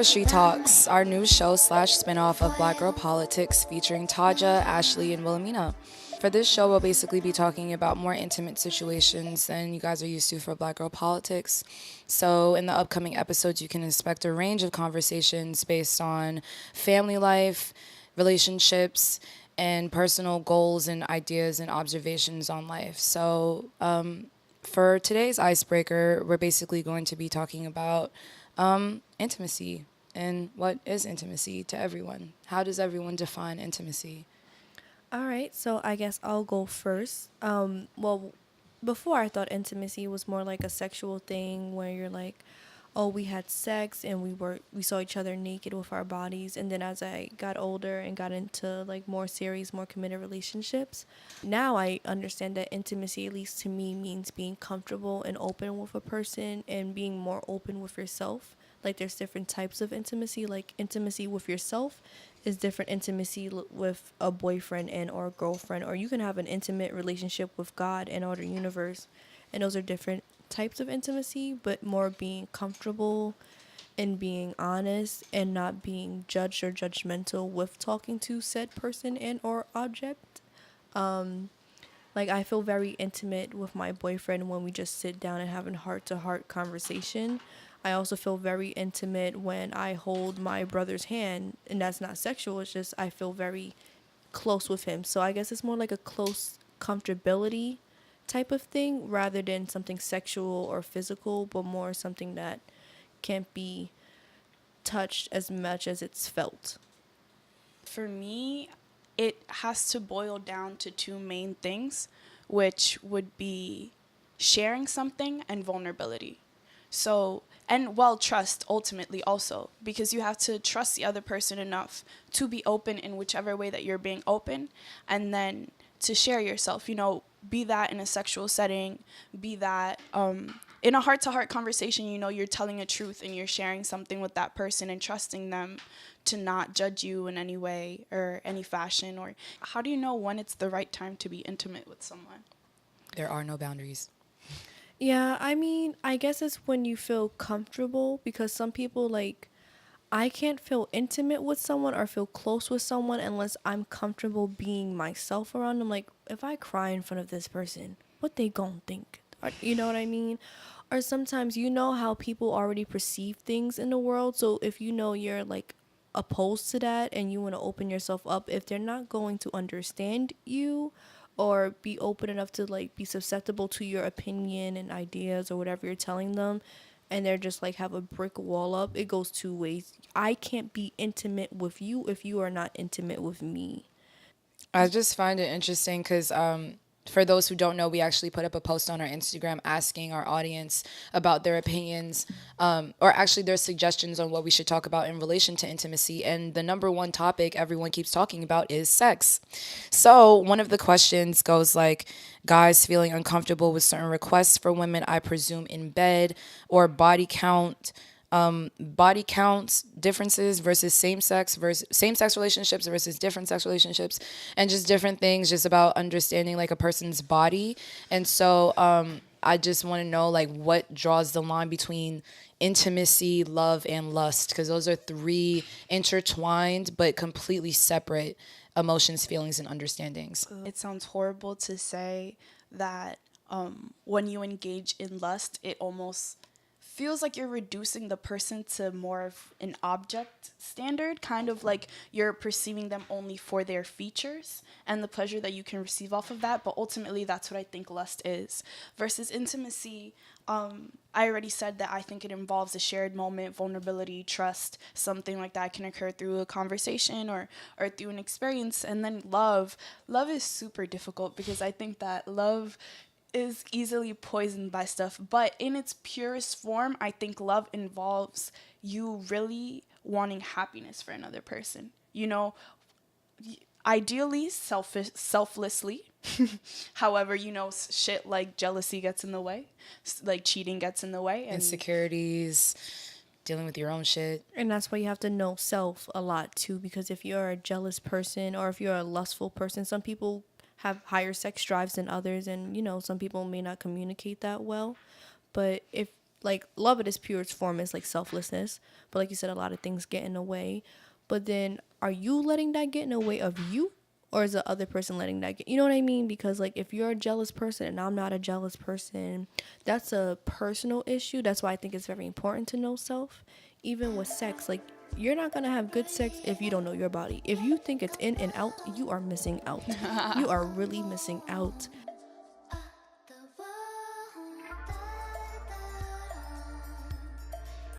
Tapestry Talks, our new show slash spinoff of Black Girl Politics featuring Taja, Ashley, and Wilhelmina. For this show, we'll basically be talking about more intimate situations than you guys are used to for Black Girl Politics. So, in the upcoming episodes, you can expect a range of conversations based on family life, relationships, and personal goals and ideas and observations on life. So, for today's icebreaker, we're basically going to be talking about intimacy and what is intimacy to everyone. How does everyone define intimacy? All right, so I guess I'll go first. Well, before I thought intimacy was more like a sexual thing where you're like, oh, we had sex and we saw each other naked with our bodies. And then as I got older and got into like more serious, more committed relationships, now I understand that intimacy, at least to me, means being comfortable and open with a person and being more open with yourself. Like there's different types of intimacy. Like intimacy with yourself is different intimacy with a boyfriend and or a girlfriend, or you can have an intimate relationship with God and or the universe, and those are different types of intimacy, but more being comfortable and being honest and not being judged or judgmental with talking to said person and or object. Like I feel very intimate with my boyfriend when we just sit down and have a heart to heart conversation. I also feel very intimate when I hold my brother's hand, and that's not sexual, it's just I feel very close with him. So I guess it's more like a close comfortability type of thing rather than something sexual or physical, but more something that can't be touched as much as it's felt. For me, it has to boil down to two main things, which would be sharing something and vulnerability. So, and well, trust ultimately also, because you have to trust the other person enough to be open in whichever way that you're being open, and then to share yourself, be that in a sexual setting, be that in a heart-to-heart conversation, you're telling a truth and you're sharing something with that person and trusting them to not judge you in any way or any fashion. Or how do you know when it's the right time to be intimate with someone? There are no boundaries. Yeah, I mean, I guess it's when you feel comfortable, because some people like I can't feel intimate with someone or feel close with someone unless I'm comfortable being myself around them. Like, if I cry in front of this person, what they gonna think? You know what I mean? Or sometimes you know how people already perceive things in the world. So if you know you're like opposed to that and you want to open yourself up, if they're not going to understand you or be open enough to like be susceptible to your opinion and ideas or whatever you're telling them, and they're just like have a brick wall up, it goes two ways. I can't be intimate with you if you are not intimate with me. I just find it interesting because for those who don't know, we actually put up a post on our Instagram asking our audience about their opinions or actually their suggestions on what we should talk about in relation to intimacy. And the number one topic everyone keeps talking about is sex. So one of the questions goes like, guys feeling uncomfortable with certain requests for women, I presume, in bed, or body counts differences versus same sex relationships versus different sex relationships, and just different things just about understanding like a person's body. And so I just want to know like what draws the line between intimacy, love, and lust, because those are three intertwined but completely separate emotions, feelings, and understandings. It sounds horrible to say that when you engage in lust, it almost feels like you're reducing the person to more of an object standard, kind of like you're perceiving them only for their features and the pleasure that you can receive off of that. But ultimately, that's what I think lust is. Versus intimacy, I already said that I think it involves a shared moment, vulnerability, trust, something like that can occur through a conversation or through an experience. And then love. Love is super difficult because I think that love is easily poisoned by stuff. But in its purest form, I think love involves you really wanting happiness for another person. Ideally, selflessly. However, shit like jealousy gets in the way, like cheating gets in the way. And Insecurities, dealing with your own shit. And that's why you have to know self a lot too, because if you're a jealous person or if you're a lustful person, some people have higher sex drives than others, and some people may not communicate that well. But if like love at its purest form is like selflessness, but like you said, a lot of things get in the way. But then are you letting that get in the way of you, or is the other person letting that get, you know what I mean? Because like if you're a jealous person and I'm not a jealous person, that's a personal issue. That's why I think it's very important to know self. Even with sex, like you're not gonna have good sex if you don't know your body. If you think it's in and out, you are missing out. You are really missing out.